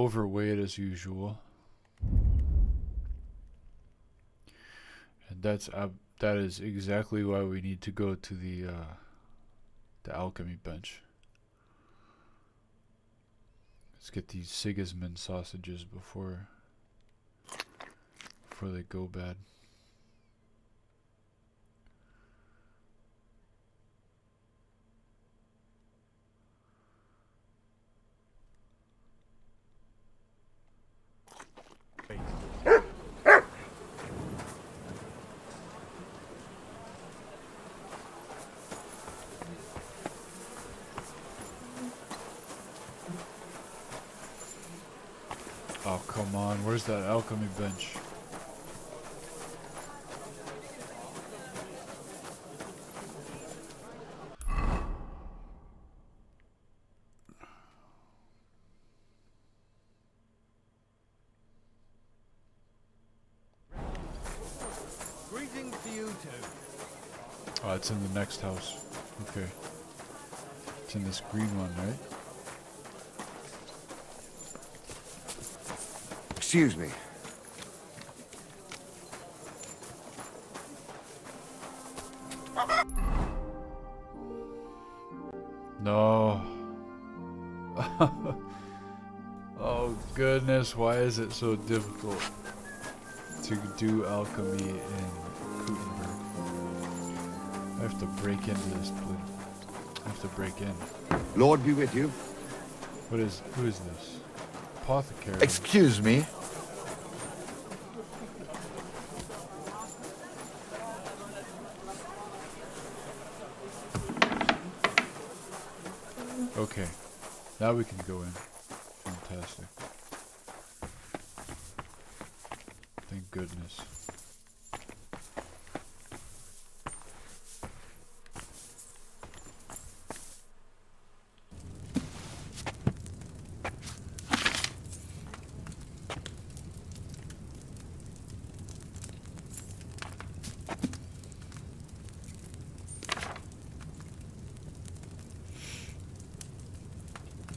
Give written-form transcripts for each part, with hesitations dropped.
overweight as usual. And that is exactly why we need to go to the alchemy bench. Let's get these Sigismund sausages before they go bad. Oh, come on. Where's that alchemy bench? Greetings to you too. Oh, it's in the next house. Okay. It's in this green one, right? Excuse me. No. Oh goodness, why is it so difficult to do alchemy in Kuttenberg? I have to break into this place. I have to break in. Lord be with you. Who is this? Apothecary. Excuse me. Okay, now we can go in. Fantastic. Thank goodness.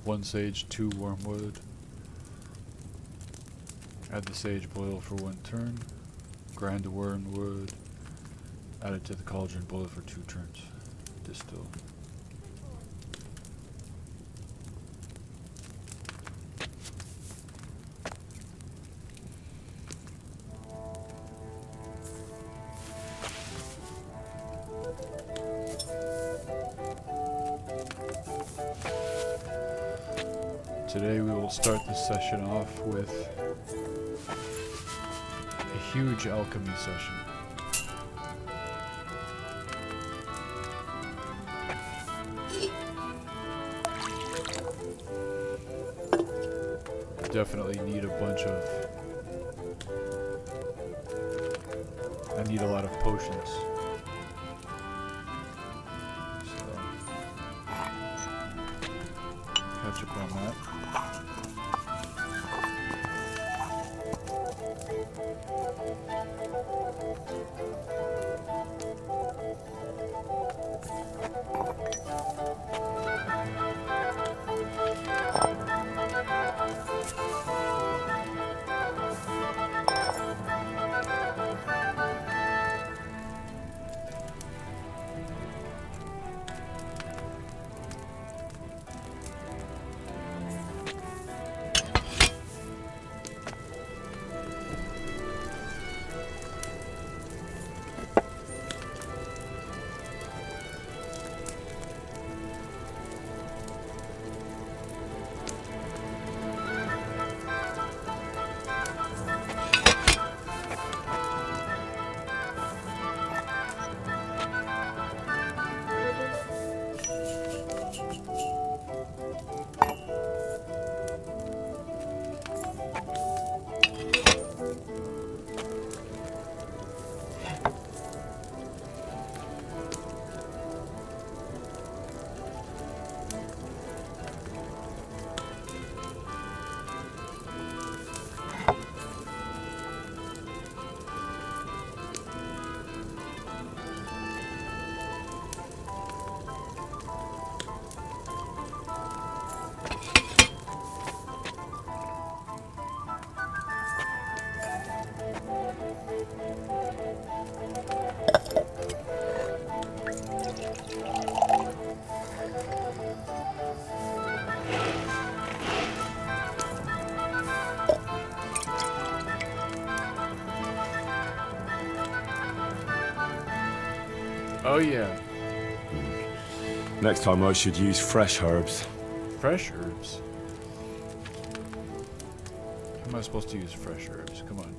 One sage, 2 wormwood. Add the sage, boil for 1 turn. Grind the wormwood. Add it to the cauldron, boil for 2 turns. Distill. Today we will start the session off with a huge alchemy session. Definitely need a bunch of... I need a lot of potions. So, catch up on that. Oh yeah, Next time I should use fresh herbs. fresh herbs. How am I supposed to use fresh herbs? Come on.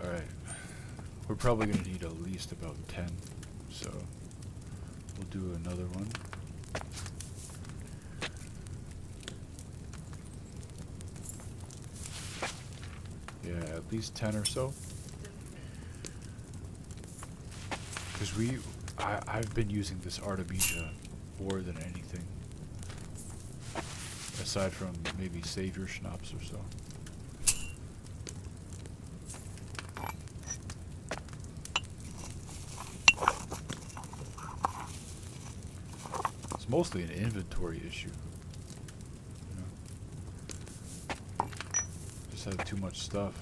Alright. We're probably going to need at least about 10. So, we'll do another one. Yeah, at least 10 or so. Because I've been using this Artemisia more than anything. Aside from maybe Savior Schnapps or so. It's mostly an inventory issue. You know? Just have too much stuff.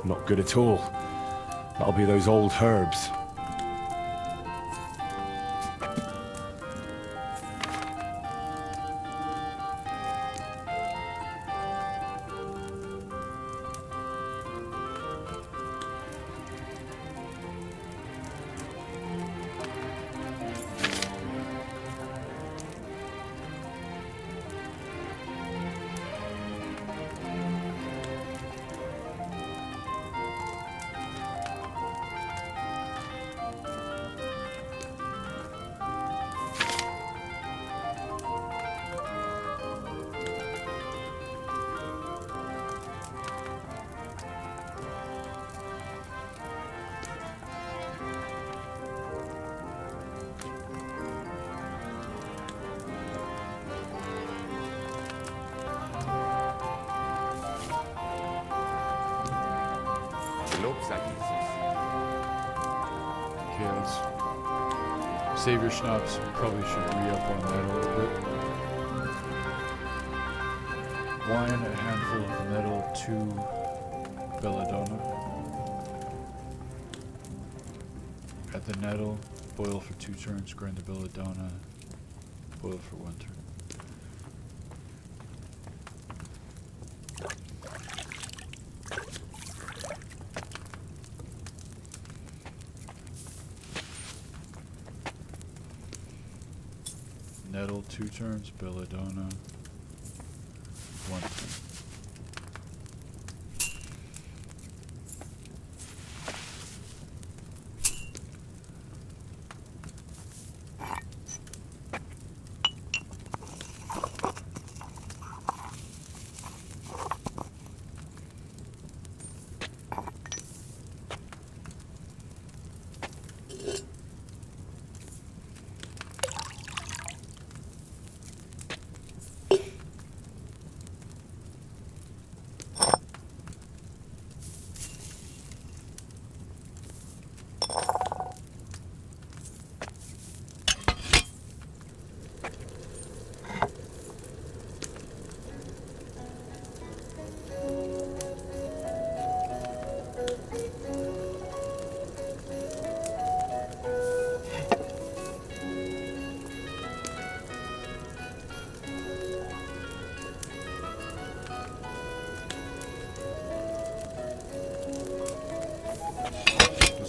Not good at all. That'll be those old herbs. Okay, let's save your schnapps. Probably should re-up on that a little bit. Wine, a handful of nettle, 2 belladonna. Add the nettle, boil for 2 turns, grind the belladonna, boil for 1 turn. Nettle 2 turns, belladonna 1 turn.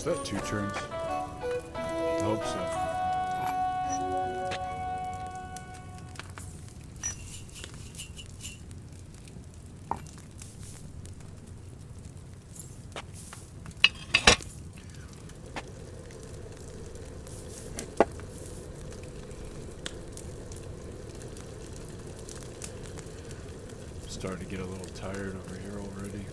Was that 2 turns? I hope so. Starting to get a little tired over here already.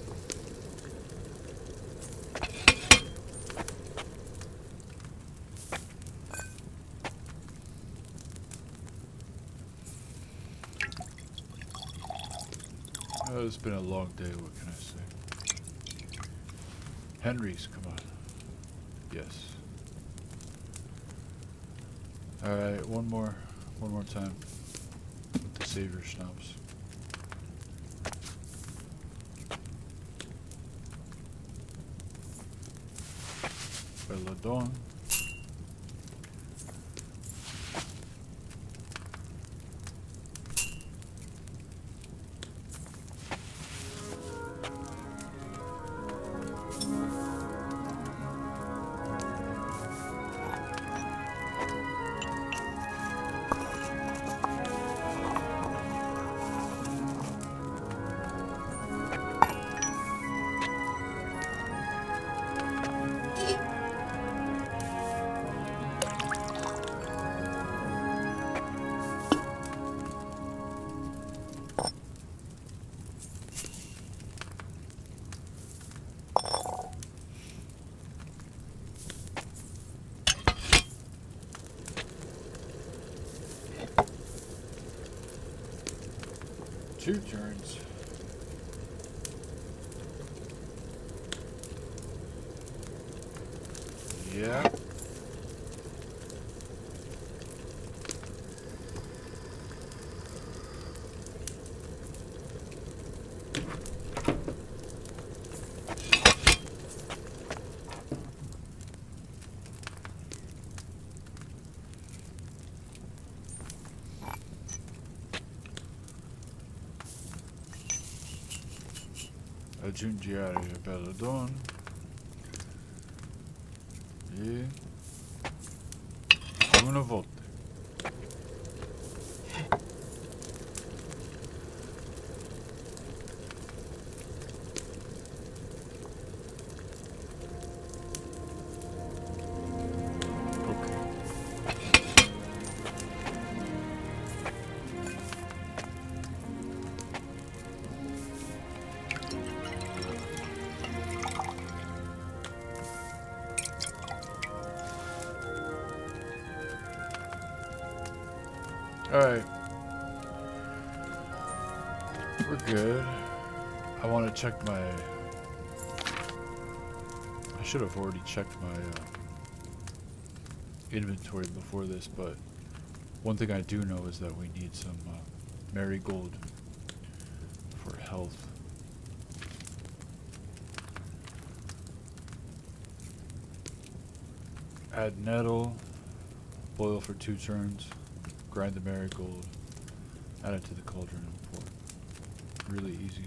Oh, it's been a long day, what can I say? Henry's, come on. Yes. Alright, one more time with the Savior Schnapps. Belladon. Two turns. Yeah. Aggiungere Belladon e una volta. Alright. We're good. I want to check my... I should have already checked my inventory before this, but one thing I do know is that we need some marigold for health. Add nettle, boil for 2 turns. Grind the marigold, add it to the cauldron and pour. Really easy.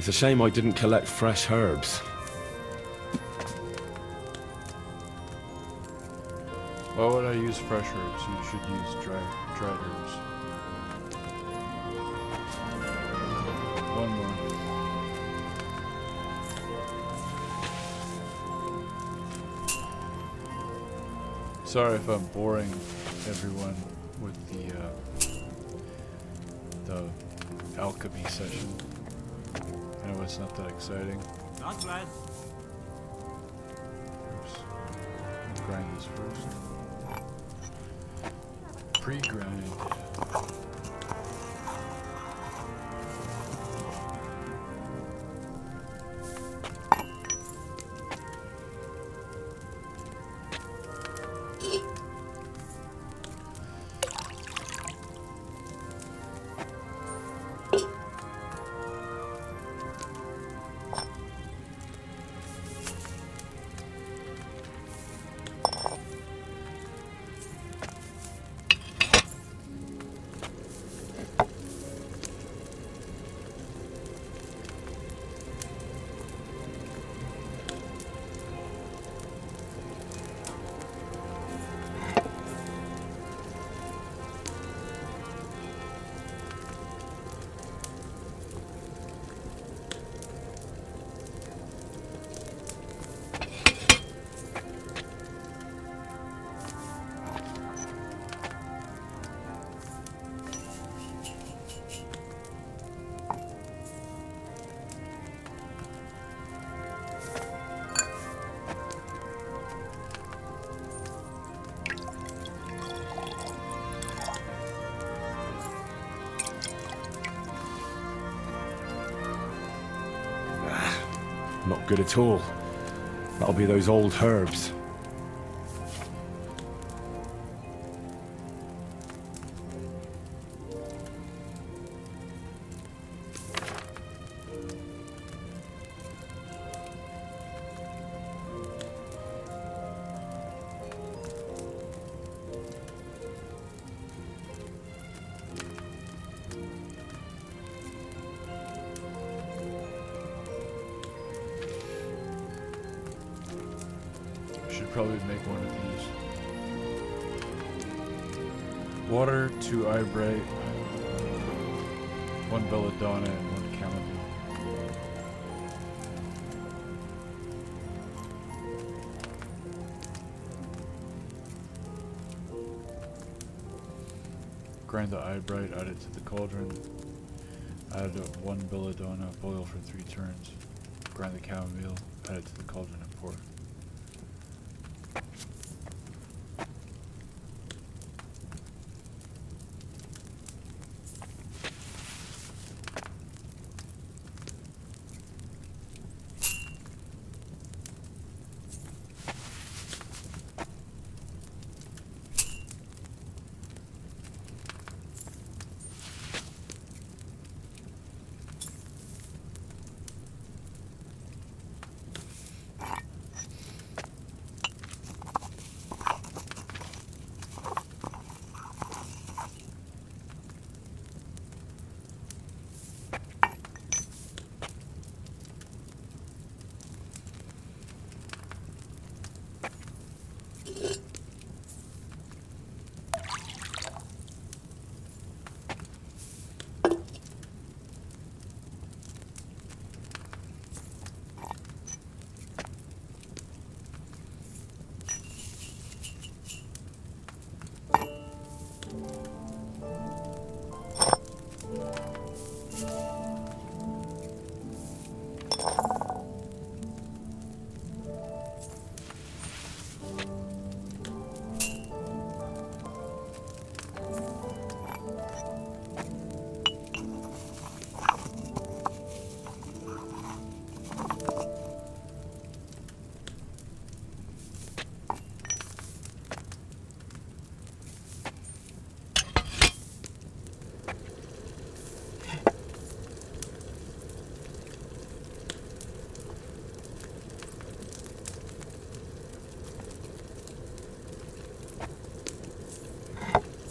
It's a shame I didn't collect fresh herbs. Why would I use fresh herbs? You should use dried herbs. One more. Sorry if I'm boring everyone with the alchemy session. I know it's not that exciting. Not bad. Oops. I'll grind this first. Pre-grind. Not good at all. That'll be those old herbs. Probably make one of these. Water, 2 eyebright, 1 belladonna, and 1 chamomile. Grind the eyebright, add it to the cauldron. Add 1 belladonna, boil for 3 turns. Grind the chamomile, add it to the cauldron and pour.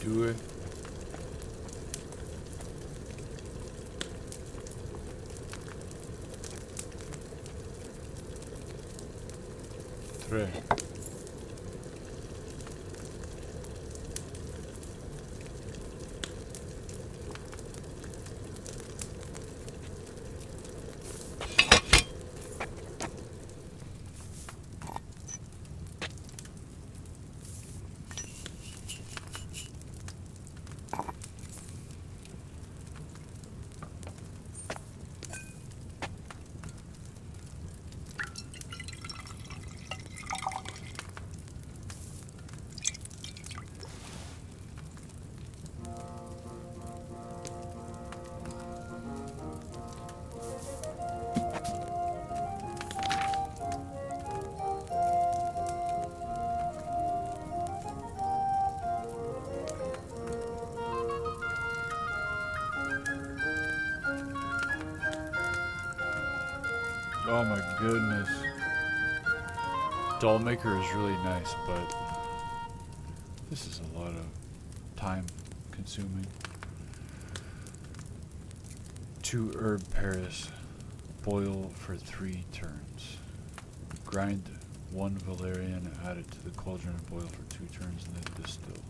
Do it. 3. Oh my goodness. Doll maker is really nice, but this is a lot of time consuming. 2 herb Paris. Boil for 3 turns. Grind 1 valerian, add it to the cauldron and boil for 2 turns and then distill.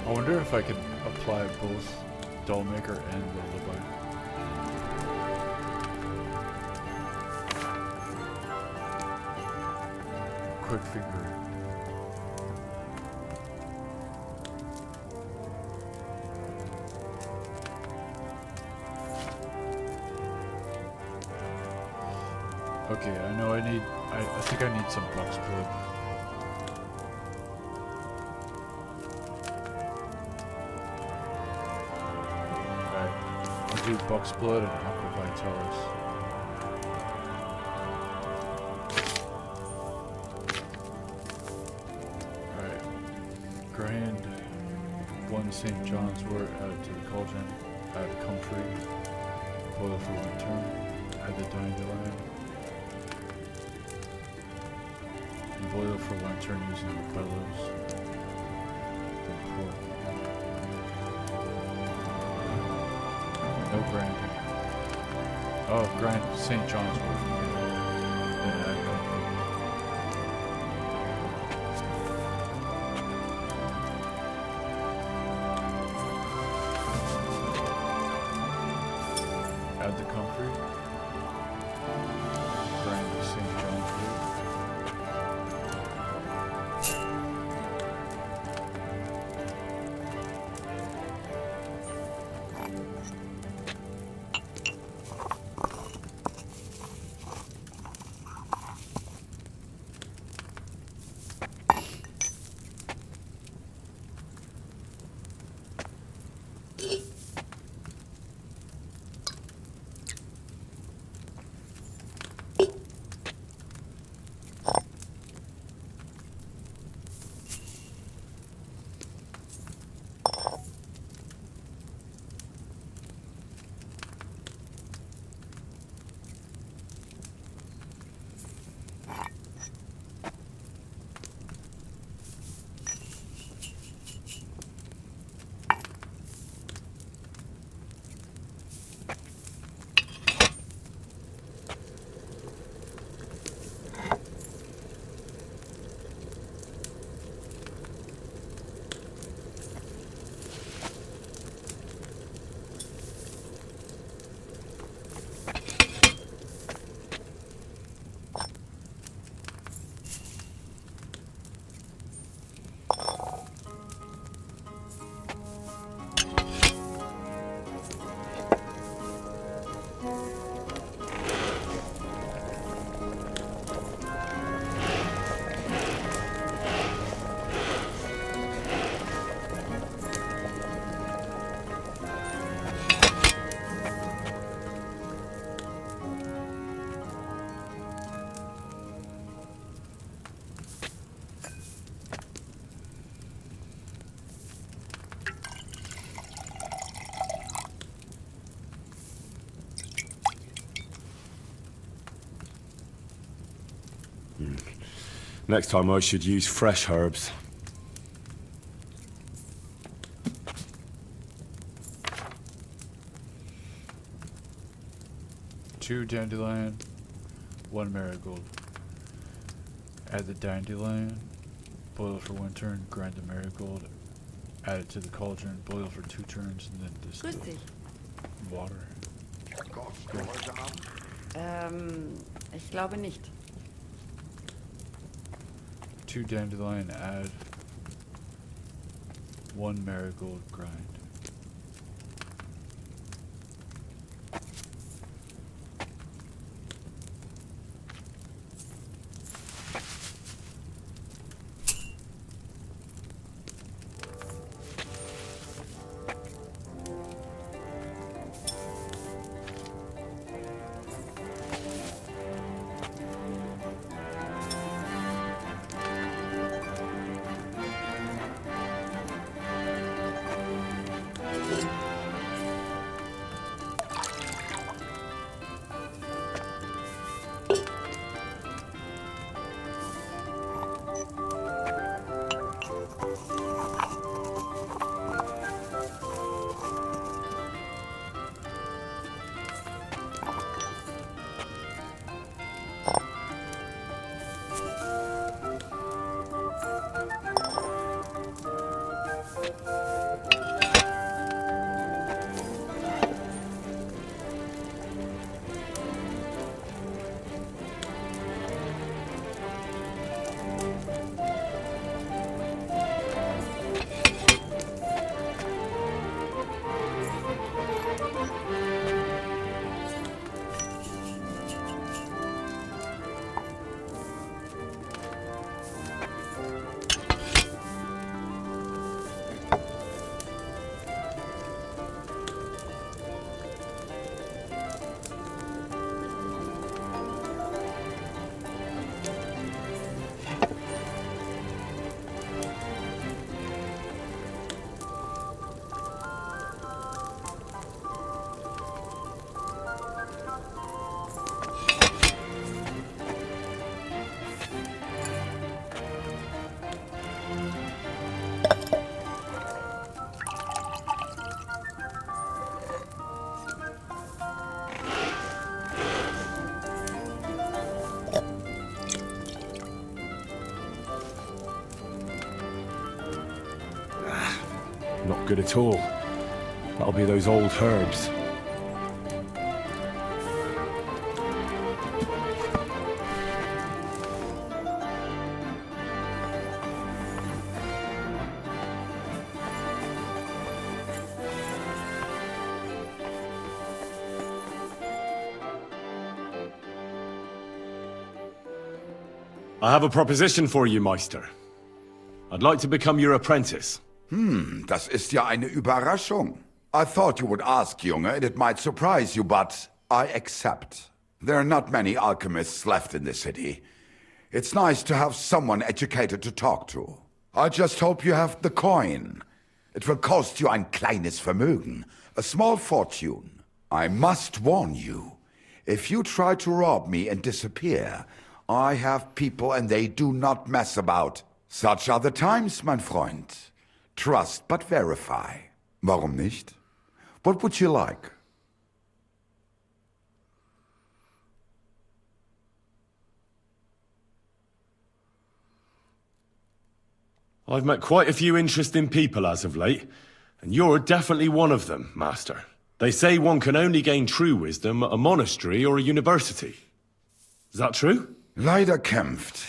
I wonder if I could apply both Dollmaker and Lullaby. Quick figure. Okay, I know I need. I think I need some buck's blood. Alright, I'll do buck's blood and aqua vitalis. Alright, grind 1 St. John's wort, add it to the cauldron, add comfrey, boil for 1 turn, add the dandelion, and boil for 1 turn using the bellows, then pour. No grinding. Oh, grind St. John's wort. Then add comfrey. Add the comfrey. Grind the St. John's wort. Next time I should use fresh herbs. Two dandelion, 1 marigold. Add the dandelion, boil for 1 turn, grind the marigold, add it to the cauldron, boil for 2 turns, and then distill Grüß dich. water. Ich glaube nicht. 2 dandelion, add 1 marigold, grind. Not good at all. That'll be those old herbs. I have a proposition for you, Meister. I'd like to become your apprentice. Das ist ja eine Überraschung. I thought you would ask, Junge, and it might surprise you, but I accept. There are not many alchemists left in the city. It's nice to have someone educated to talk to. I just hope you have the coin. It will cost you ein kleines Vermögen, a small fortune. I must warn you, if you try to rob me and disappear, I have people and they do not mess about. Such are the times, mein Freund. Trust but verify. Warum nicht? What would you like? I've met quite a few interesting people as of late, and you're definitely one of them, Master. They say one can only gain true wisdom at a monastery or a university. Is that true? Leider kämpft.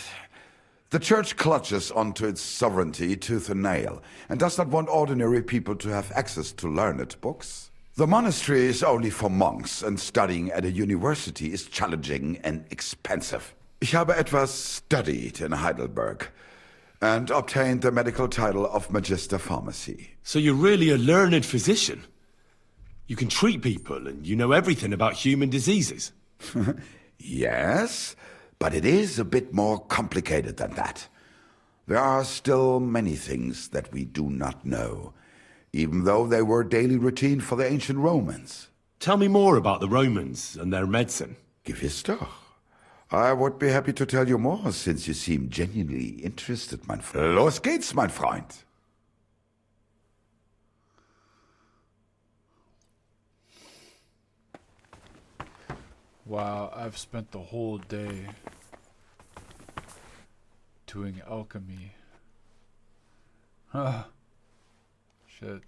The church clutches onto its sovereignty tooth and nail, and does not want ordinary people to have access to learned books. The monastery is only for monks, and studying at a university is challenging and expensive. Ich habe etwas studied in Heidelberg, and obtained the medical title of Magister Pharmacy. So you're really a learned physician? You can treat people, and you know everything about human diseases? Yes, but it is a bit more complicated than that. There are still many things that we do not know, even though they were daily routine for the ancient Romans. Tell me more about the Romans and their medicine. Gewiss doch. I would be happy to tell you more, since you seem genuinely interested, mein Freund. Los geht's, mein Freund. Wow, I've spent the whole day doing alchemy. Huh. Shit.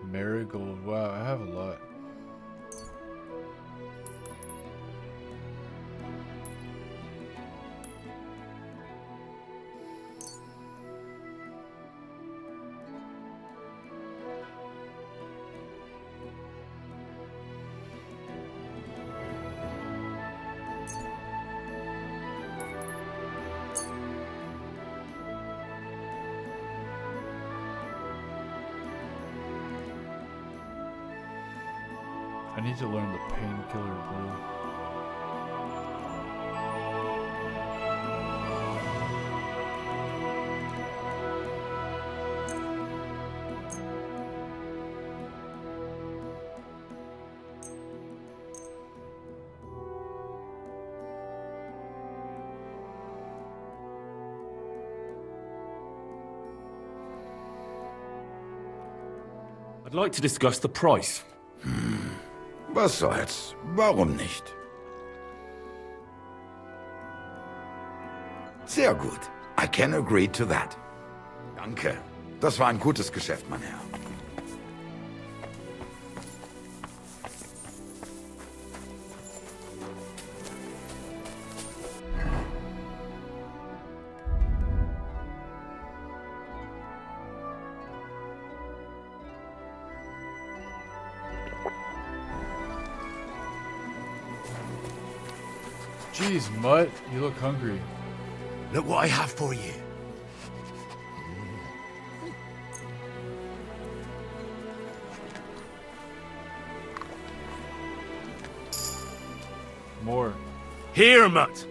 Marigold, wow, I have a lot. I need to learn the painkiller brew. I'd like to discuss the price. Was soll's? Warum nicht? Sehr gut. I can agree to that. Danke. Das war ein gutes Geschäft, mein Herr. Jeez, Mutt, you look hungry. Look what I have for you. More. Here, Mutt!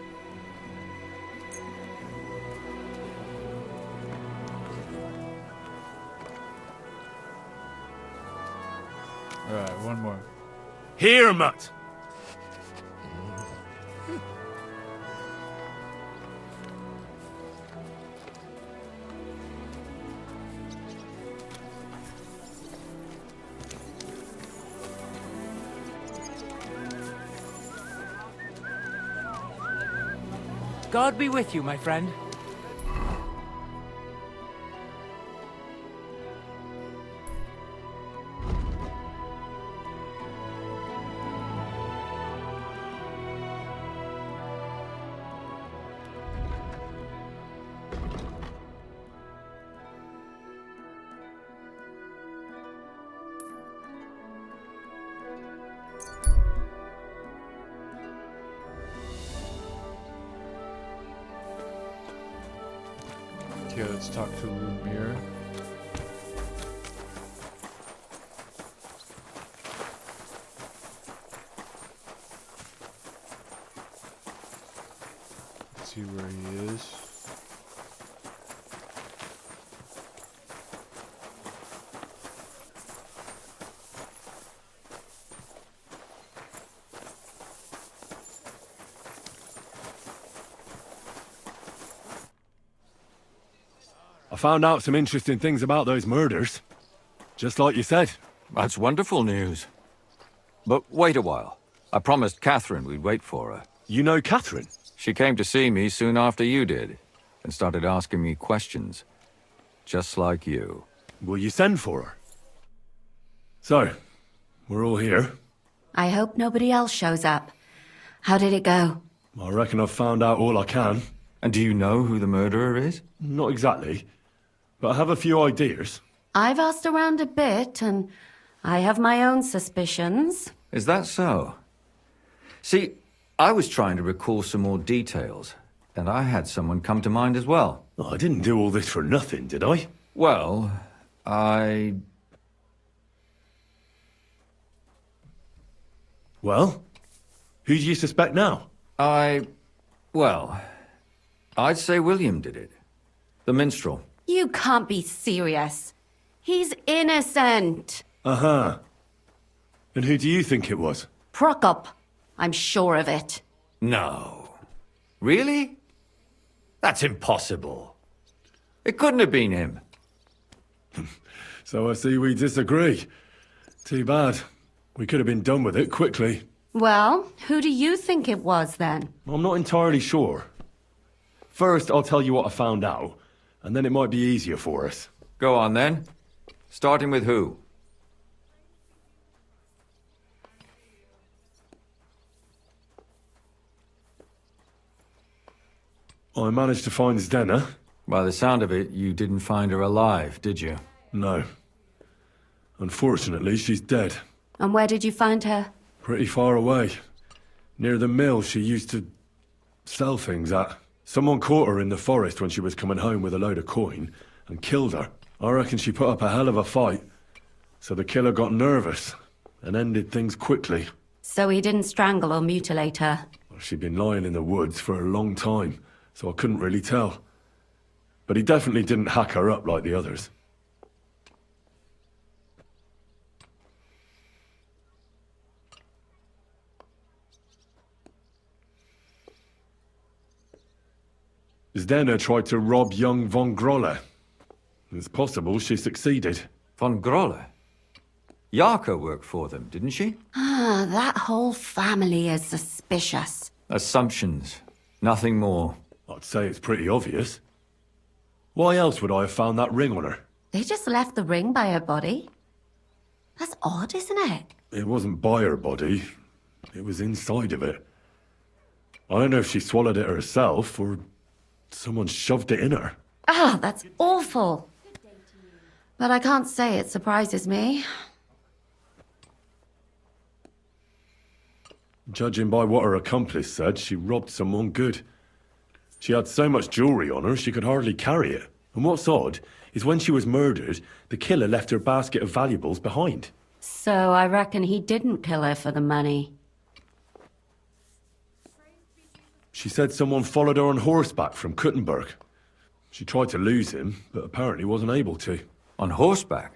Alright, one more. Here, Mutt! God be with you, my friend. Okay, let's talk to Lumir. See where he is. I found out some interesting things about those murders. Just like you said. That's wonderful news. But wait a while. I promised Catherine we'd wait for her. You know Catherine? She came to see me soon after you did, and started asking me questions. Just like you. Will you send for her? So, we're all here. I hope nobody else shows up. How did it go? I reckon I've found out all I can. And do you know who the murderer is? Not exactly, but I have a few ideas. I've asked around a bit, and I have my own suspicions. Is that so? See, I was trying to recall some more details, and I had someone come to mind as well. Oh, I didn't do all this for nothing, did I? Well, Well, who do you suspect now? well, I'd say William did it. The minstrel. You can't be serious. He's innocent. Uh-huh. And who do you think it was? Prokop. I'm sure of it. No. Really? That's impossible. It couldn't have been him. So I see we disagree. Too bad. We could have been done with it quickly. Well, who do you think it was then? I'm not entirely sure. First, I'll tell you what I found out, and then it might be easier for us. Go on then. Starting with who? I managed to find Zdena. By the sound of it, you didn't find her alive, did you? No. Unfortunately, she's dead. And where did you find her? Pretty far away. Near the mill she used to sell things at. Someone caught her in the forest when she was coming home with a load of coin and killed her. I reckon she put up a hell of a fight. So the killer got nervous and ended things quickly. So he didn't strangle or mutilate her? She'd been lying in the woods for a long time, so I couldn't really tell. But he definitely didn't hack her up like the others. Zdena tried to rob young von Grolle. It's possible she succeeded. Von Grolle? Yarka worked for them, didn't she? Ah, that whole family is suspicious. Assumptions. Nothing more. I'd say it's pretty obvious. Why else would I have found that ring on her? They just left the ring by her body? That's odd, isn't it? It wasn't by her body. It was inside of it. I don't know if she swallowed it herself or someone shoved it in her. Ah, that's awful. But I can't say it surprises me. Judging by what her accomplice said, she robbed someone good. She had so much jewelry on her, she could hardly carry it. And what's odd is when she was murdered, the killer left her basket of valuables behind. So I reckon he didn't kill her for the money. She said someone followed her on horseback from Kuttenberg. She tried to lose him, but apparently wasn't able to. On horseback?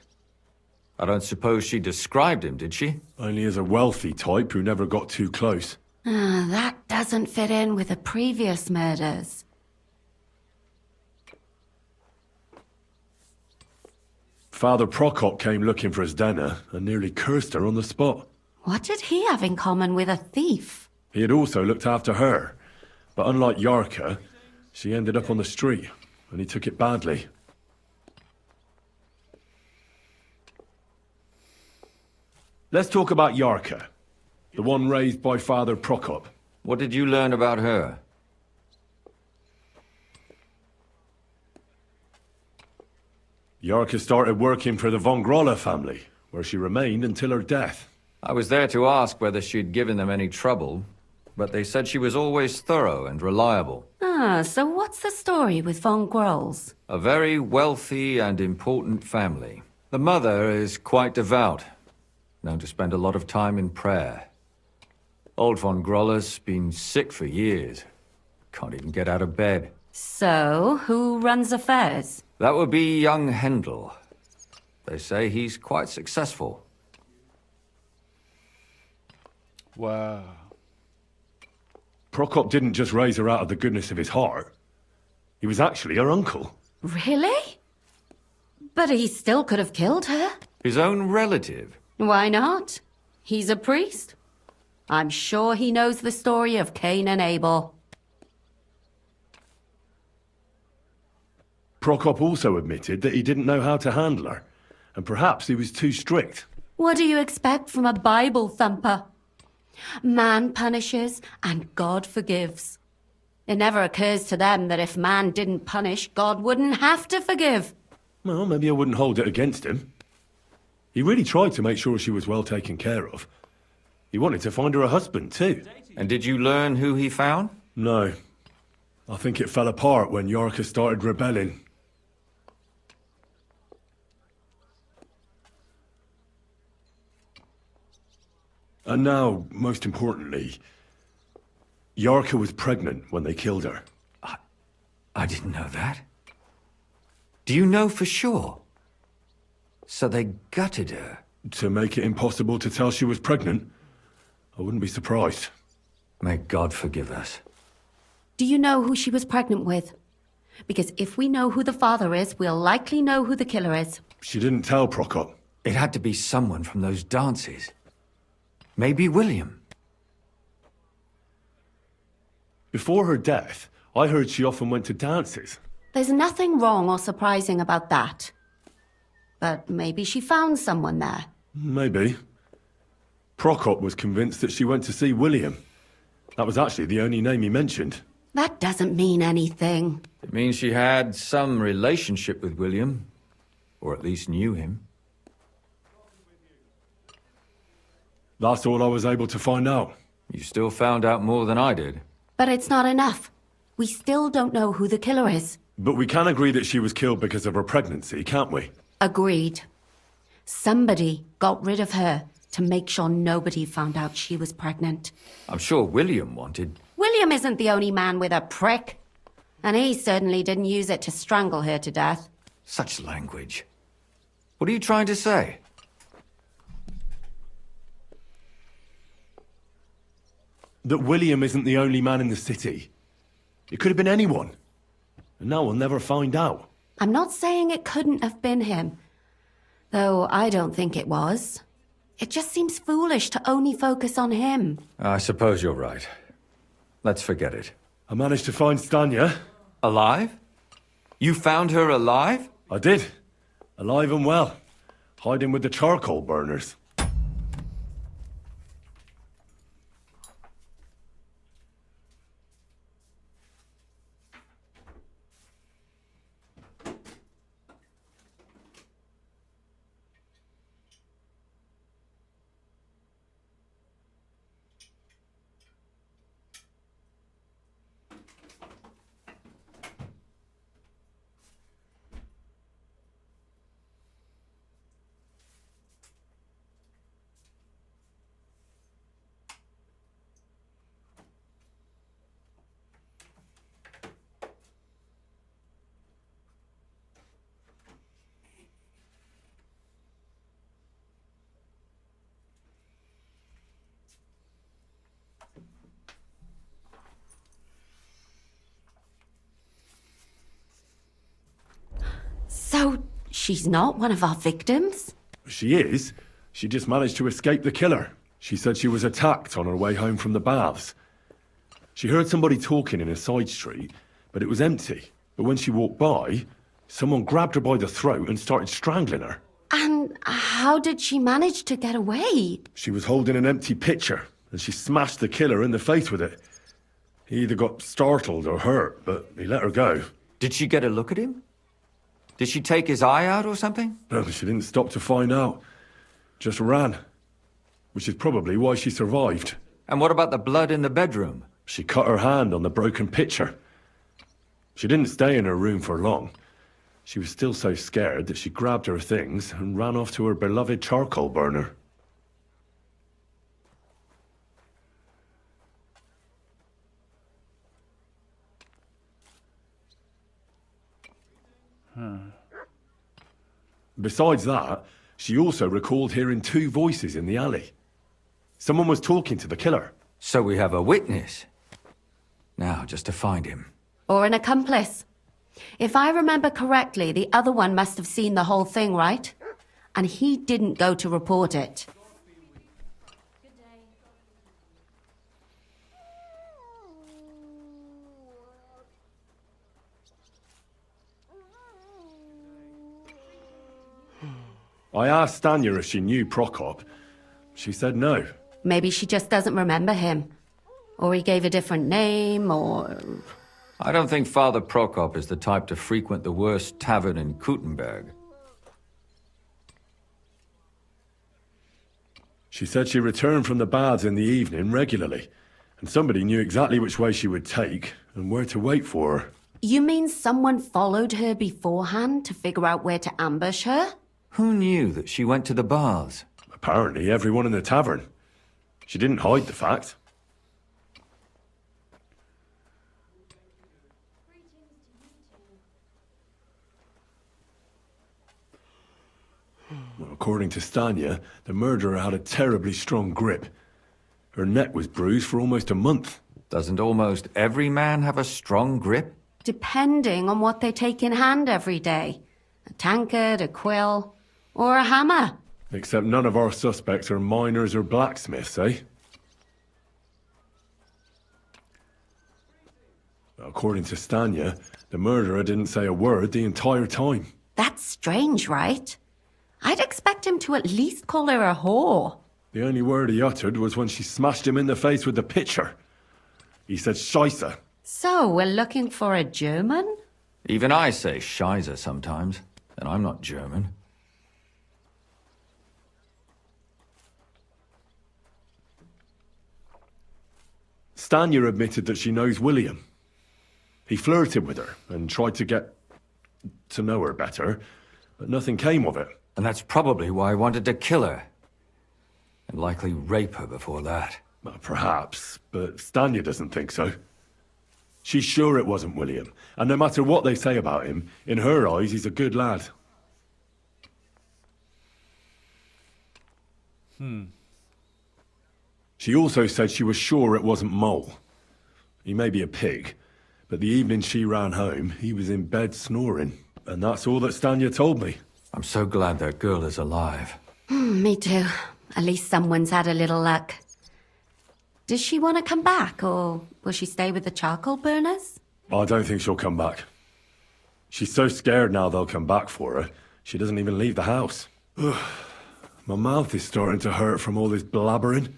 I don't suppose she described him, did she? Only as a wealthy type who never got too close. That doesn't fit in with the previous murders. Father Prokop came looking for Zdena and nearly cursed her on the spot. What did he have in common with a thief? He had also looked after her, but unlike Yarka, she ended up on the street, and he took it badly. Let's talk about Yarka, the one raised by Father Prokop. What did you learn about her? Yarka started working for the von Grolle family, where she remained until her death. I was there to ask whether she'd given them any trouble, but they said she was always thorough and reliable. So what's the story with von Grolls? A very wealthy and important family. The mother is quite devout, known to spend a lot of time in prayer. Old von Groller's been sick for years. Can't even get out of bed. So, who runs affairs? That would be young Hendel. They say he's quite successful. Wow. Prokop didn't just raise her out of the goodness of his heart. He was actually her uncle. Really? But he still could have killed her. His own relative. Why not? He's a priest. I'm sure he knows the story of Cain and Abel. Prokop also admitted that he didn't know how to handle her, and perhaps he was too strict. What do you expect from a Bible thumper? Man punishes and God forgives. It never occurs to them that if man didn't punish, God wouldn't have to forgive. Well, maybe I wouldn't hold it against him. He really tried to make sure she was well taken care of. He wanted to find her a husband, too. And did you learn who he found? No. I think it fell apart when Yarka started rebelling. And now, most importantly, Yarka was pregnant when they killed her. I didn't know that. Do you know for sure? So they gutted her? To make it impossible to tell she was pregnant? I wouldn't be surprised. May God forgive us. Do you know who she was pregnant with? Because if we know who the father is, we'll likely know who the killer is. She didn't tell Prokop. It had to be someone from those dances. Maybe William. Before her death, I heard she often went to dances. There's nothing wrong or surprising about that. But maybe she found someone there. Maybe. Prokop was convinced that she went to see William. That was actually the only name he mentioned. That doesn't mean anything. It means she had some relationship with William. Or at least knew him. That's all I was able to find out. You still found out more than I did. But it's not enough. We still don't know who the killer is. But we can agree that she was killed because of her pregnancy, can't we? Agreed. Somebody got rid of her to make sure nobody found out she was pregnant. I'm sure William wanted. William isn't the only man with a prick. And he certainly didn't use it to strangle her to death. Such language. What are you trying to say? That William isn't the only man in the city. It could have been anyone. And now we'll never find out. I'm not saying it couldn't have been him. Though I don't think it was. It just seems foolish to only focus on him. I suppose you're right. Let's forget it. I managed to find Stanya. Alive? You found her alive? I did. Alive and well. Hiding with the charcoal burners. She's not one of our victims? She is. She just managed to escape the killer. She said she was attacked on her way home from the baths. She heard somebody talking in a side street, but it was empty. But when she walked by, someone grabbed her by the throat and started strangling her. And how did she manage to get away? She was holding an empty pitcher, and she smashed the killer in the face with it. He either got startled or hurt, but he let her go. Did she get a look at him? Did she take his eye out or something? No, she didn't stop to find out. Just ran. Which is probably why she survived. And what about the blood in the bedroom? She cut her hand on the broken pitcher. She didn't stay in her room for long. She was still so scared that she grabbed her things and ran off to her beloved charcoal burner. Besides that, she also recalled hearing 2 voices in the alley. Someone was talking to the killer. So we have a witness. Now, just to find him. Or an accomplice? If I remember correctly, the other one must have seen the whole thing, right? And he didn't go to report it. I asked Stanya if she knew Prokop. She said no. Maybe she just doesn't remember him. Or he gave a different name, or... I don't think Father Prokop is the type to frequent the worst tavern in Kuttenberg. She said she returned from the baths in the evening regularly, and somebody knew exactly which way she would take and where to wait for her. You mean someone followed her beforehand to figure out where to ambush her? Who knew that she went to the baths? Apparently everyone in the tavern. She didn't hide the fact. Well, according to Stanya, the murderer had a terribly strong grip. Her neck was bruised for almost a month. Doesn't almost every man have a strong grip? Depending on what they take in hand every day. A tankard, a quill, or a hammer. Except none of our suspects are miners or blacksmiths, eh? According to Stanya, the murderer didn't say a word the entire time. That's strange, right? I'd expect him to at least call her a whore. The only word he uttered was when she smashed him in the face with the pitcher. He said Scheisse. So, we're looking for a German? Even I say Scheiße sometimes, and I'm not German. Stanya admitted that she knows William. He flirted with her and tried to get to know her better, but nothing came of it. And that's probably why I wanted to kill her. And likely rape her before that. Well, perhaps, but Stanya doesn't think so. She's sure it wasn't William, and no matter what they say about him, in her eyes, he's a good lad. She also said she was sure it wasn't Mole. He may be a pig, but the evening she ran home, he was in bed snoring. And that's all that Stanya told me. I'm so glad that girl is alive. Me too. At least someone's had a little luck. Does she want to come back, or will she stay with the charcoal burners? I don't think she'll come back. She's so scared now they'll come back for her, she doesn't even leave the house. My mouth is starting to hurt from all this blabbering.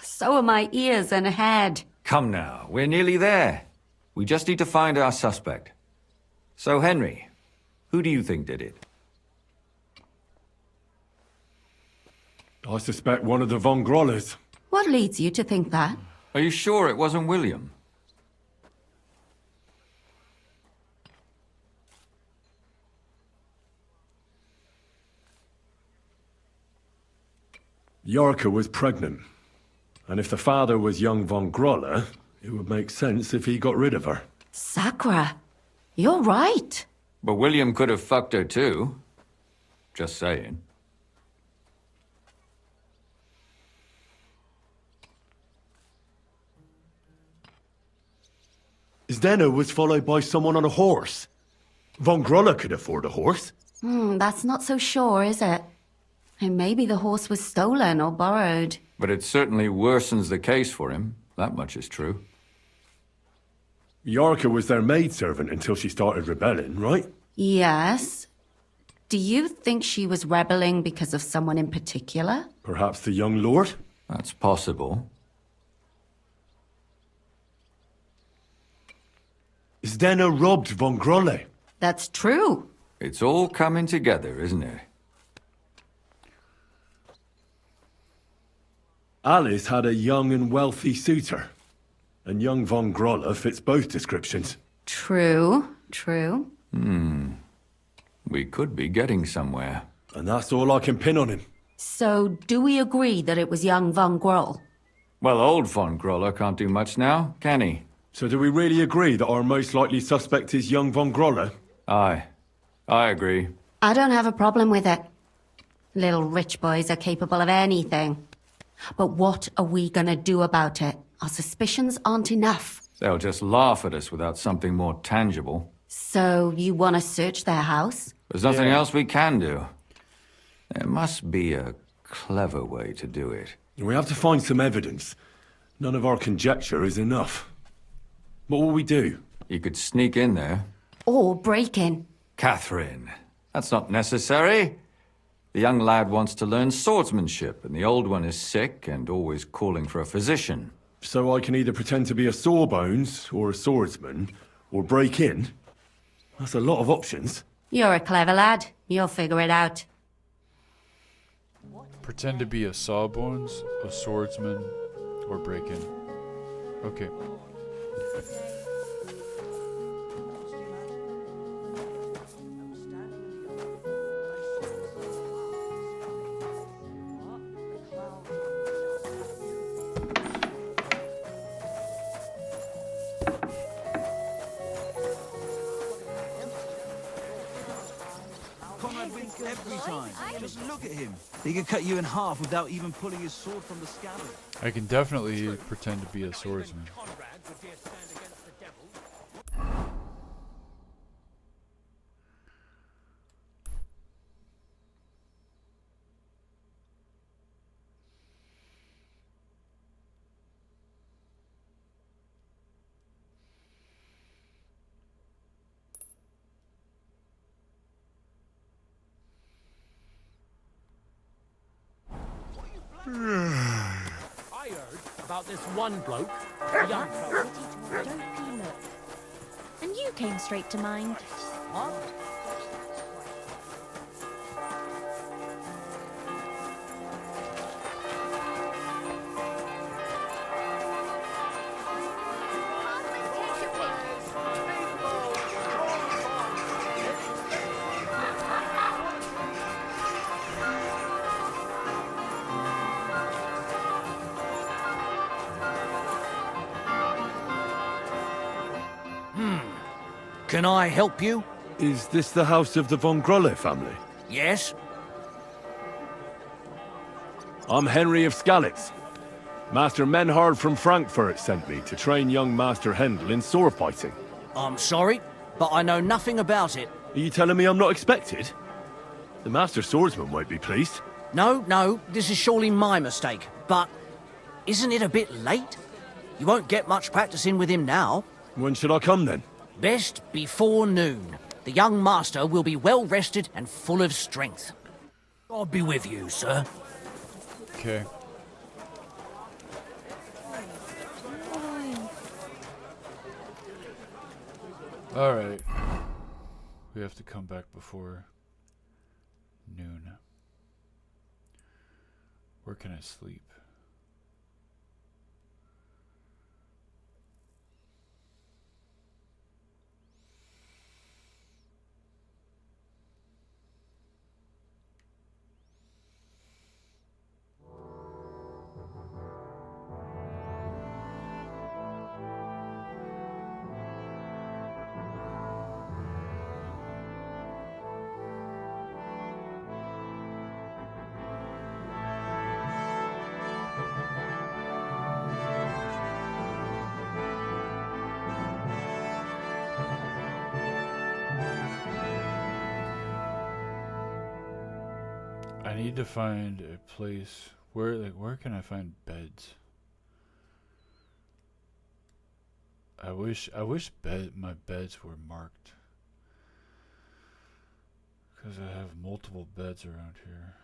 So are my ears and head. Come now, we're nearly there. We just need to find our suspect. So, Henry, who do you think did it? I suspect one of the Von Grollers. What leads you to think that? Are you sure it wasn't William? Yarka was pregnant. And if the father was young Von Groller, it would make sense if he got rid of her. Sakura, you're right. But William could have fucked her too. Just saying. Zdeno was followed by someone on a horse. Von Groller could afford a horse. That's not so sure, is it? And maybe the horse was stolen or borrowed. But it certainly worsens the case for him. That much is true. Yarka was their maidservant until she started rebelling, right? Yes. Do you think she was rebelling because of someone in particular? Perhaps the young lord? That's possible. Zdena robbed von Grolle. That's true. It's all coming together, isn't it? Alice had a young and wealthy suitor. And young von Grolle fits both descriptions. True. We could be getting somewhere. And that's all I can pin on him. So, do we agree that it was young von Groll? Well, old von Groller can't do much now, can he? So do we really agree that our most likely suspect is young von Grolle? Aye. I agree. I don't have a problem with it. Little rich boys are capable of anything. But what are we gonna do about it? Our suspicions aren't enough. They'll just laugh at us without something more tangible. So, you want to search their house? There's nothing else we can do. There must be a clever way to do it. We have to find some evidence. None of our conjecture is enough. What will we do? You could sneak in there. Or break in? Catherine, that's not necessary. The young lad wants to learn swordsmanship, and the old one is sick and always calling for a physician. So I can either pretend to be a sawbones, or a swordsman, or break in? That's a lot of options. You're a clever lad. You'll figure it out. Pretend to be a sawbones, a swordsman, or break in. Okay. Conrad wins every time. Just look at him. He could cut you in half without even pulling his sword from the scabbard. I can definitely pretend to be a swordsman. I heard about this one bloke, a young fellow. Don't look. And you came straight to mind. What? Can I help you? Is this the house of the von Grolle family? Yes? I'm Henry of Skalitz. Master Menhard from Frankfurt sent me to train young Master Hendel in sword fighting. I'm sorry, but I know nothing about it. Are you telling me I'm not expected? The Master Swordsman won't be pleased. No, this is surely my mistake. But isn't it a bit late? You won't get much practice in with him now. When should I come then? Best before noon. The young master will be well rested and full of strength. God be with you, sir. Okay. Alright. We have to come back before noon. Where can I sleep? I need to find a place where can I find beds? I wish my beds were marked, because I have multiple beds around here.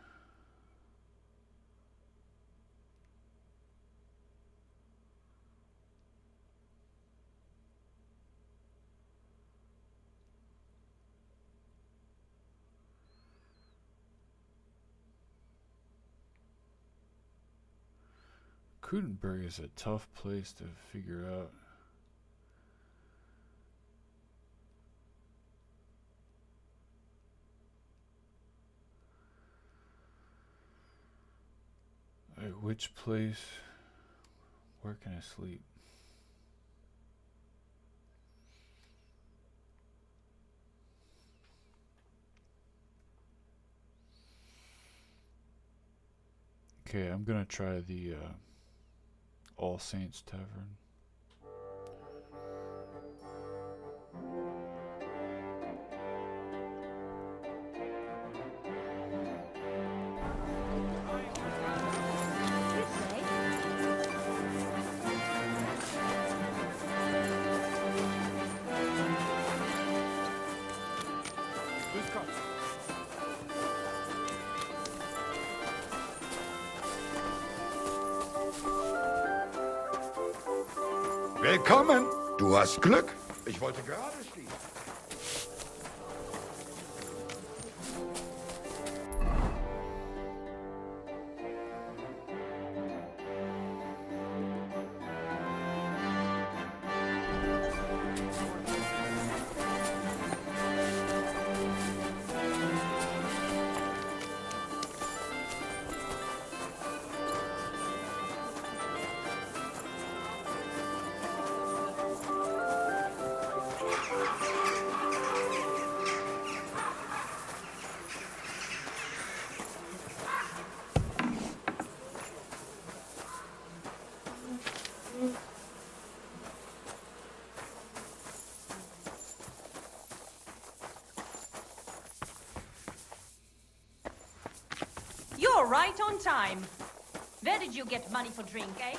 Kuttenberg is a tough place to figure out. Like, which place? Where can I sleep? Okay, I'm gonna try the All Saints Tavern. Willkommen. Du hast Glück. Ich wollte gerade schließen. You're right on time. Where did you get money for drink, eh? You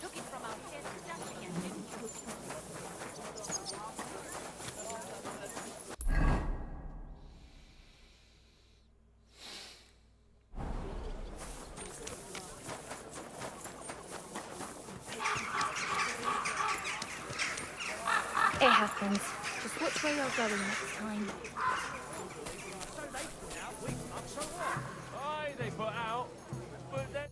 took it from our head dashing at him. It happens. Just watch where you're going next time. Aye, they put out, but then...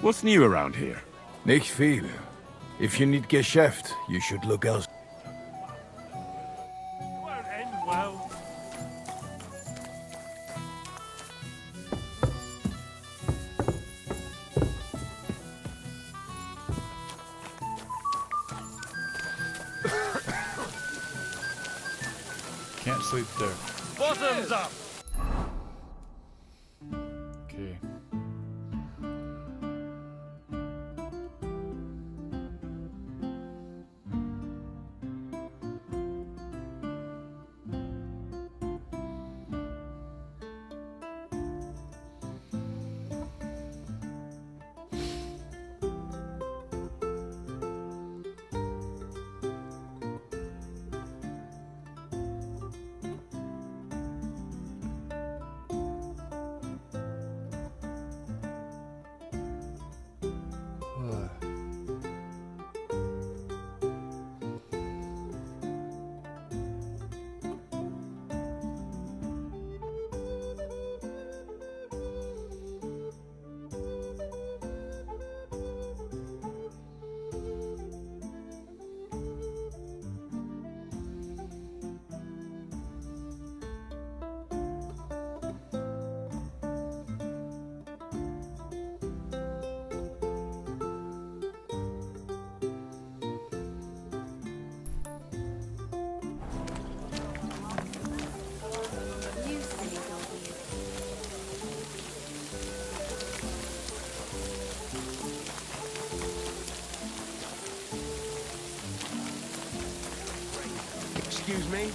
What's new around here? Nicht viel. If you need Geschäft, you should look elsewhere. won't end well. Can't sleep there. Bottoms up! Okay. You silly doggy. Excuse me?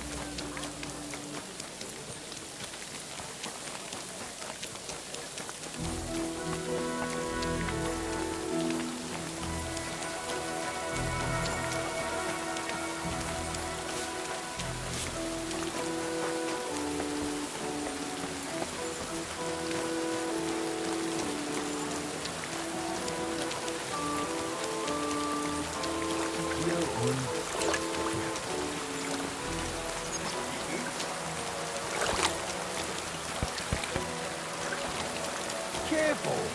careful.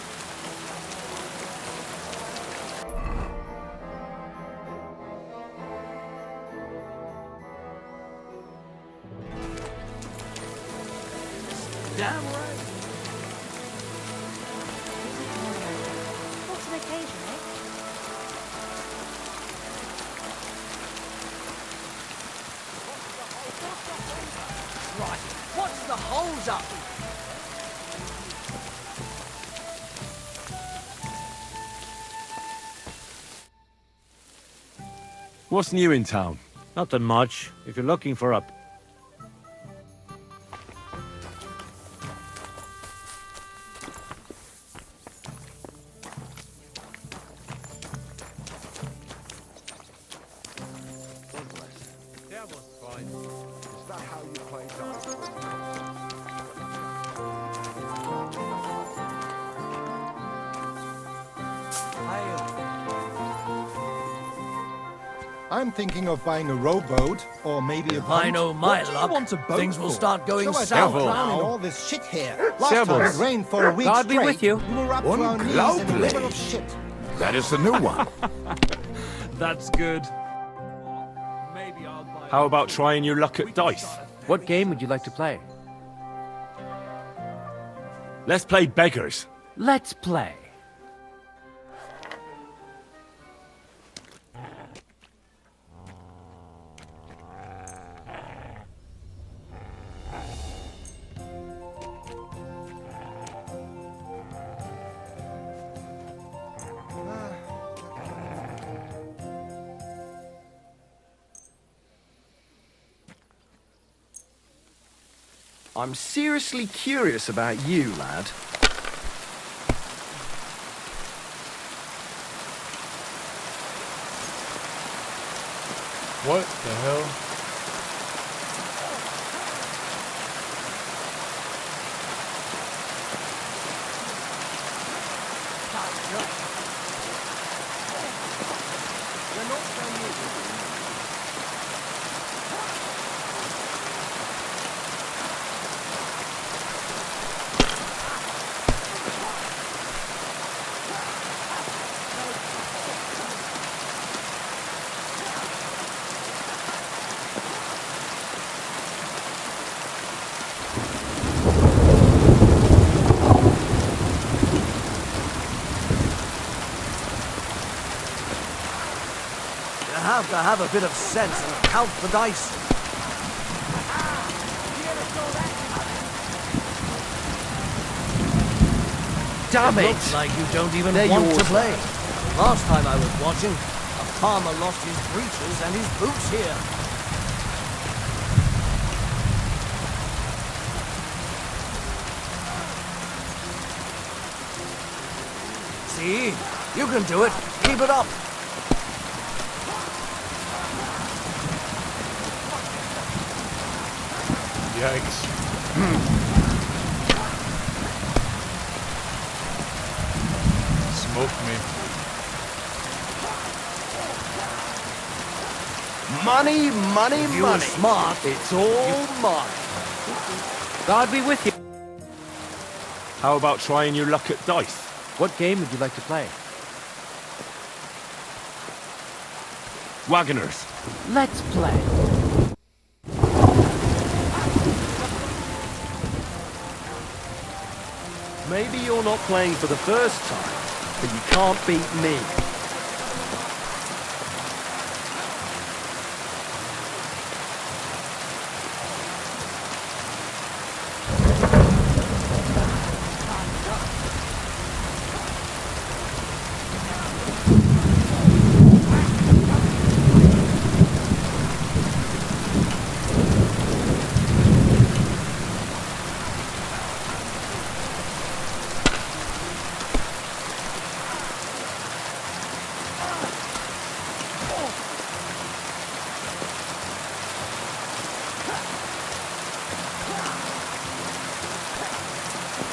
Damn right. What's an occasion, eh? Right, what's the hold up? What's new in town? Nothing much. If you're looking for a... Is that how you play dice? I'm thinking of buying a rowboat, or maybe a boat. I know my What do you luck. want a boat Things will for? start going so south I don't drown in now. all this shit here. Last time it rained for a week God be straight. with you. We were up to our knees in a river of Unglaublich. shit. That is the new one. That's good. How about trying your luck at dice? What game would you like to play? Let's play beggars. Let's play. I'm seriously curious about you, lad. What the hell? You have to have a bit of sense and count the dice. Damn it! Looks like you don't even They're want to yours, play. Last time I was watching, a farmer lost his breeches and his boots here. See? You can do it. Keep it up. Yikes. Smoke me. Money, money, If you were money. smart, It's all mine. God be with you. How about trying your luck at dice? What game would you like to play? Wagoners. Let's play. Maybe you're not playing for the first time, but you can't beat me.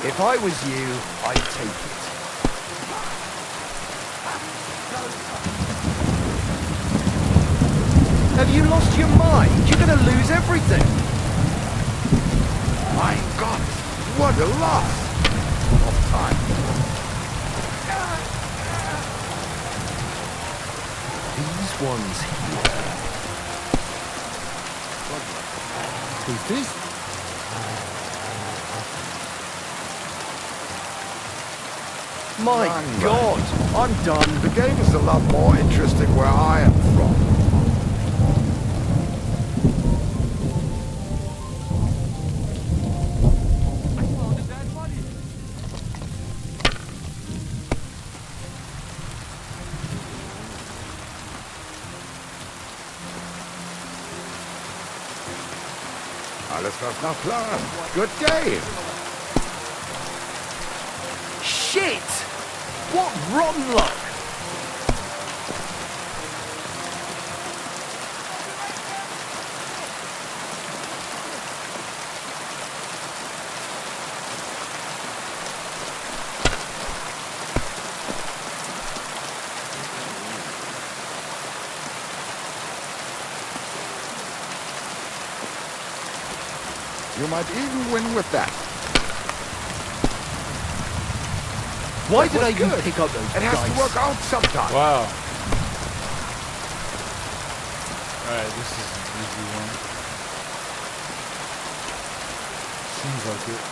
If I was you, I'd take it. Have you lost your mind? You're gonna lose everything. My God, what a loss of time. one's here. Who's this? My Run, God, I'm done. The game is a lot more interesting where I am from. Alles was nach Plan. Good game. Shit! What rotten luck! You might even win with that. Why That did was I even good. pick up those It has dice? to work out sometime. Wow. Alright, this is an easy one. Seems like it.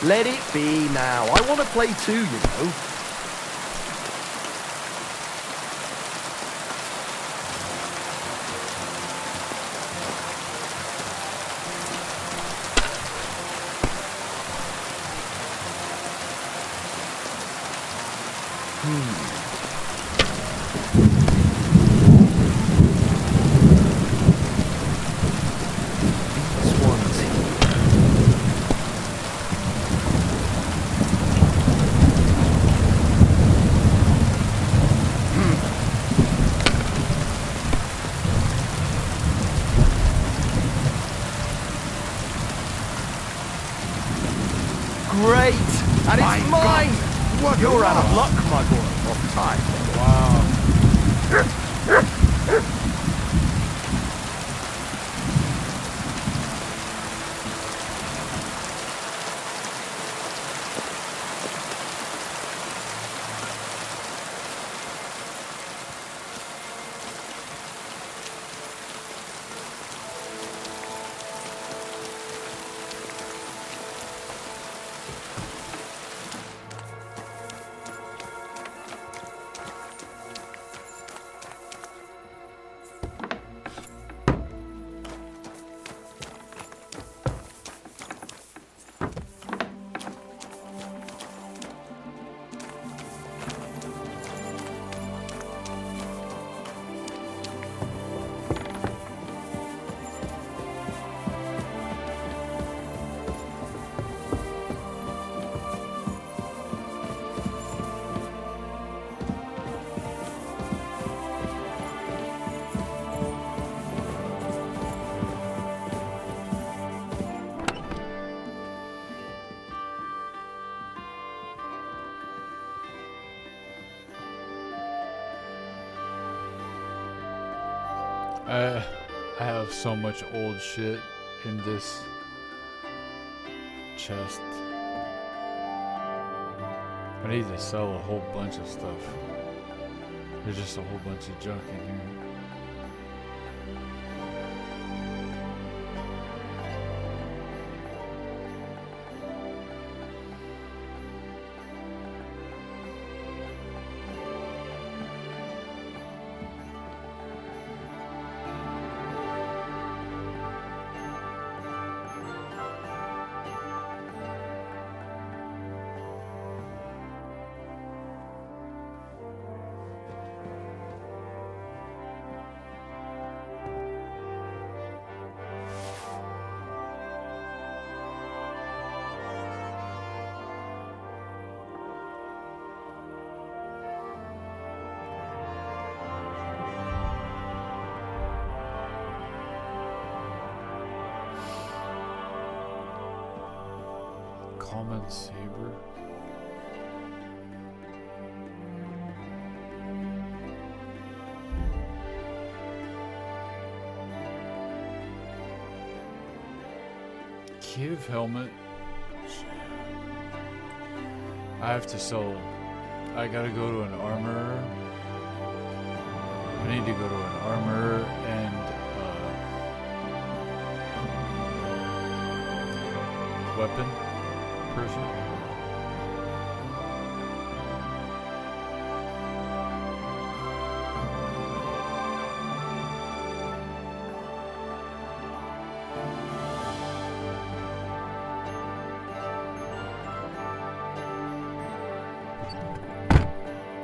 Let it be now. I want to play too, you know. These ones here. Great! And My it's God, mine! what You're out of loss luck, my boy. of time. Wow. I have so much old shit in this chest. I need to sell a whole bunch of stuff. There's just a whole bunch of junk in here. Common saber. Give helmet. I have to sell. I gotta go to an armorer. I need to go to an armorer and weapon person.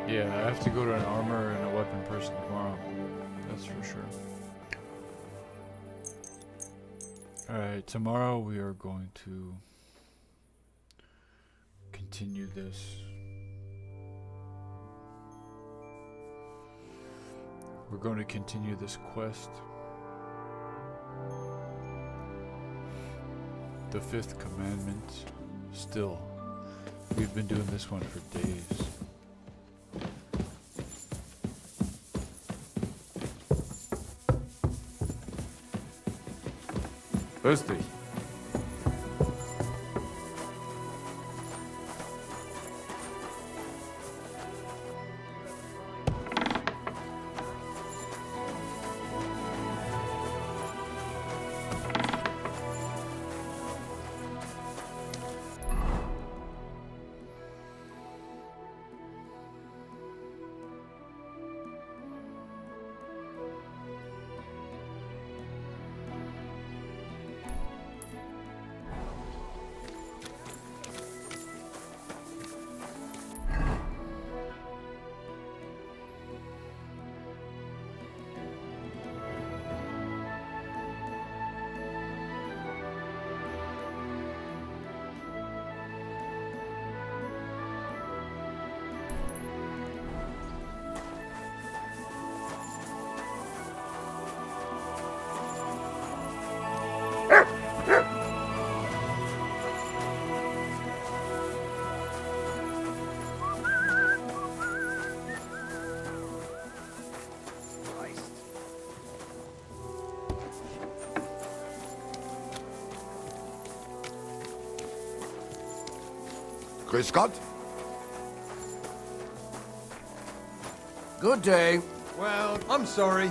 Yeah, I have to go to an armor and a weapon person tomorrow. That's for sure. Alright, tomorrow we are going to continue this. We're going to continue this quest. The 5th commandment. Still. We've been doing this one for days. Grüß dich. Grüß Gott. Good day. Well, I'm sorry.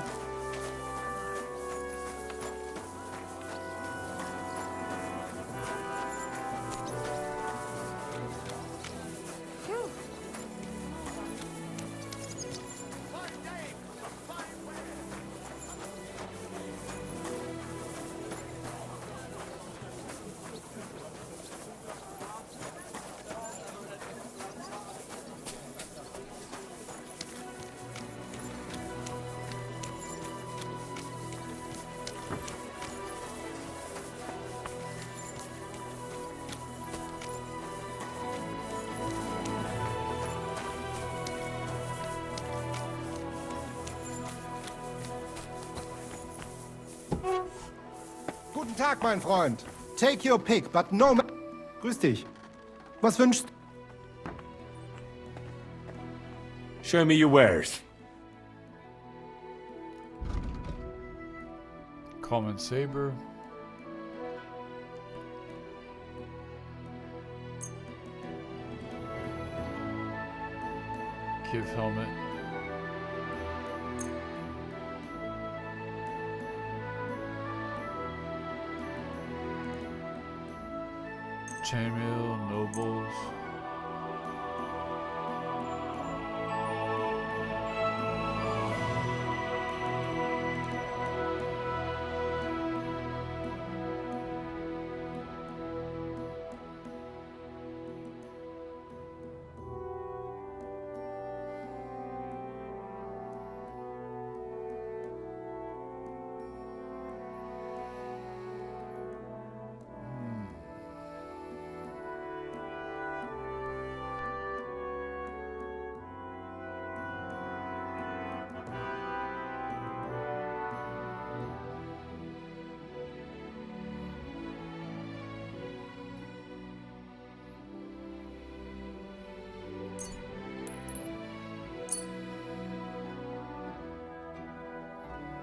Guten Tag, mein Freund. Take your pick, but no... Grüß dich. Was wünschst... Show me your wares. Common saber. Give helmet. Chainmail, nobles.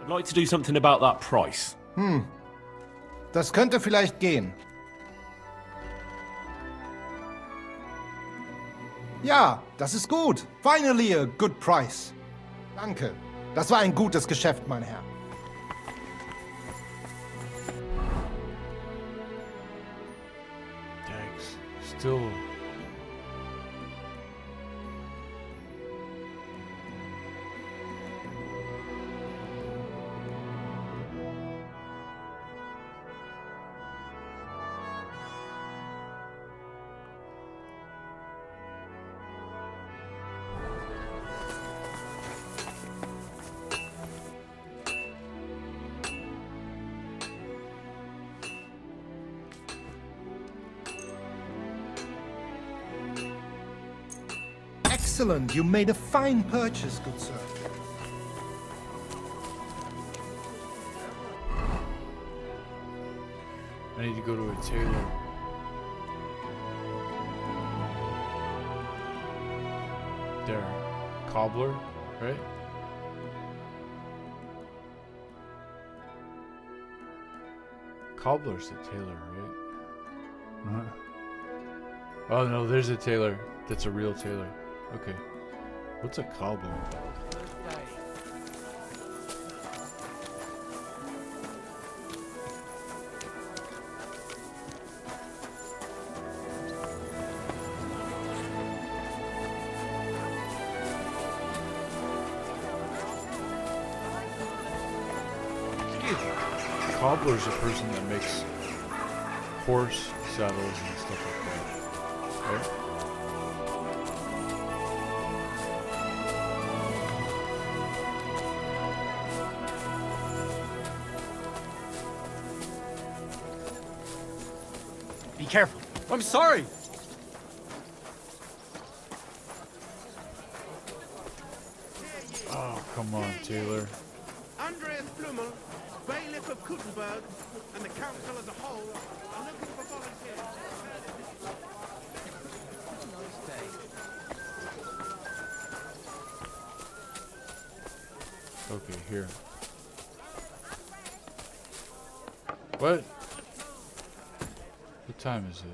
I'd like to do something about that price. Das könnte vielleicht gehen. Ja, das ist gut. Finally a good price. Danke. Das war ein gutes Geschäft, mein Herr. Thanks. Still. Excellent. You made a fine purchase, good sir. I need to go to a tailor. There. Cobbler, right? Cobbler's the tailor, right? Oh no, there's a tailor. That's a real tailor. Okay. What's a cobbler? Cobbler's a person that makes horse saddles and stuff like that, right? Be careful. I'm sorry. Oh, come on, Taylor. Andreas Blummel, bailiff of Kuttenberg, and the council as a whole are looking for volunteers. Okay, here. What? What time is it?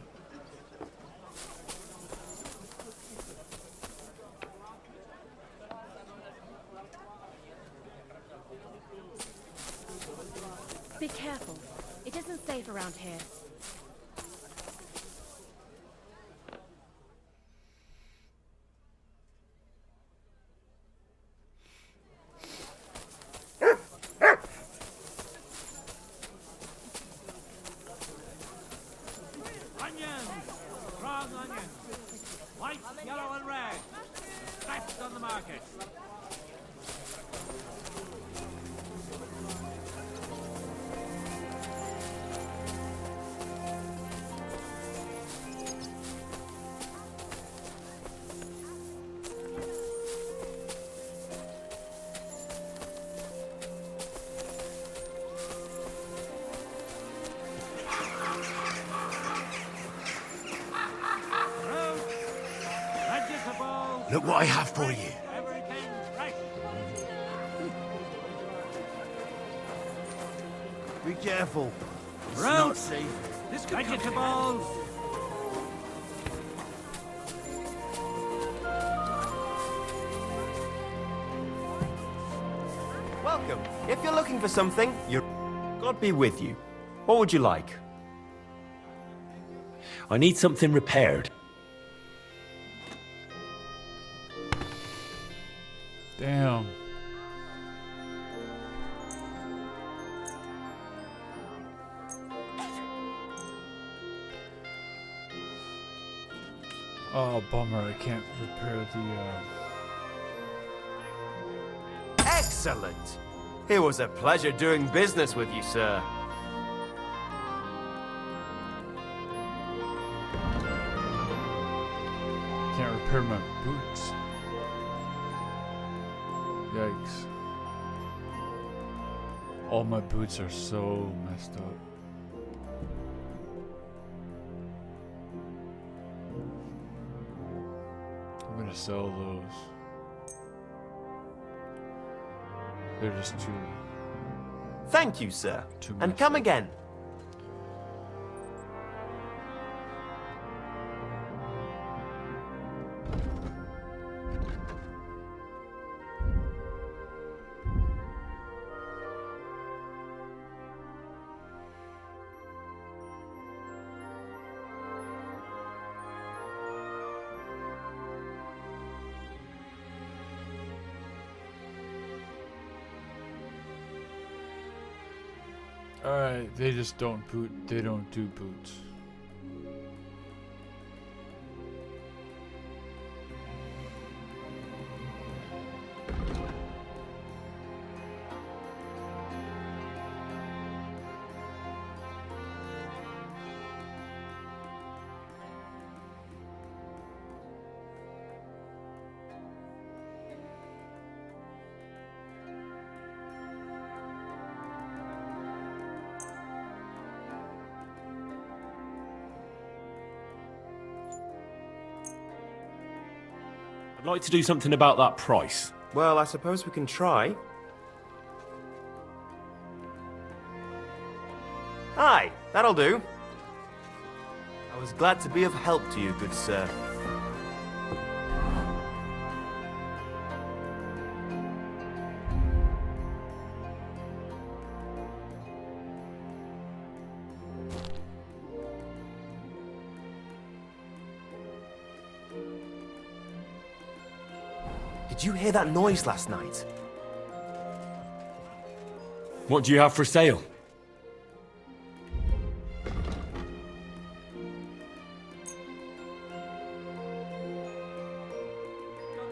Be careful. It isn't safe around here. Onions! Strong onions! White, yellow, and red! Best on the market! Look what I have for you. Everything fresh! Be careful. It's Roast. not safe. This could vegetables! Welcome. If you're looking for something, you're... God be with you. What would you like? I need something repaired. Damn. Oh, bummer. I can't repair the, Excellent. It was a pleasure doing business with you, sir. Can't repair my boots. Yikes. All my boots are so messed up. I'm gonna sell those. They're just too... Thank you, sir. Too And messed come up. again. Alright, they just don't boot. They don't do boots. I'd like to do something about that price. Well, I suppose we can try. Aye, that'll do. I was glad to be of help to you, good sir. Did you hear that noise last night? What do you have for sale?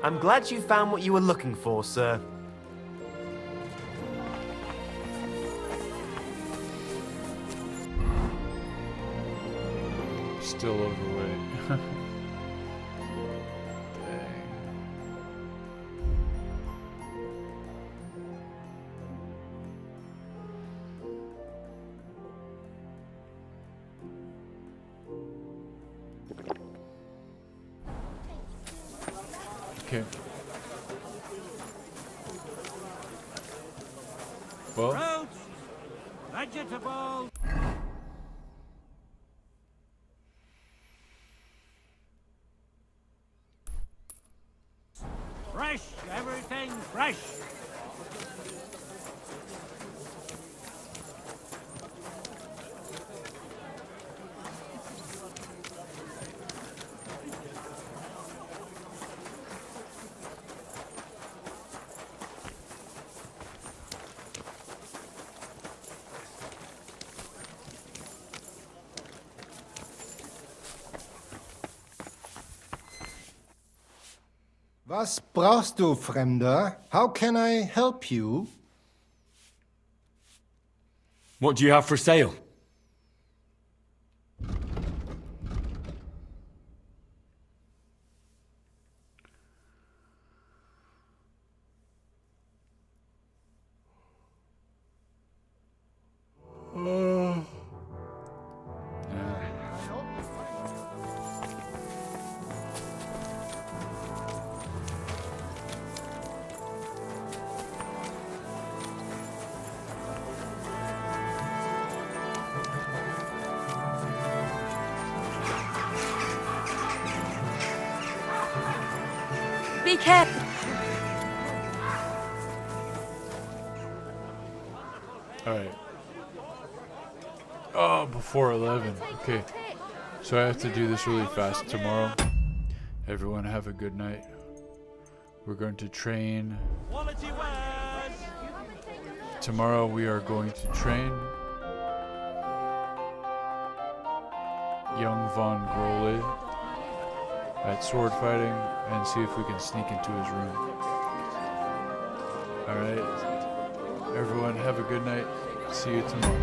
I'm glad you found what you were looking for, sir. Still overweight. Okay. Well, Fruits, vegetables. Fresh, everything fresh. Was brauchst du, Fremder? How can I help you? What do you have for sale? Be careful. alright. Oh, before 11. Okay. So I have to do this really fast tomorrow. Everyone have a good night. We're going to train. Tomorrow we are going to train young Von Grole at sword fighting and see if we can sneak into his room. Alright. Everyone have a good night. See you tomorrow.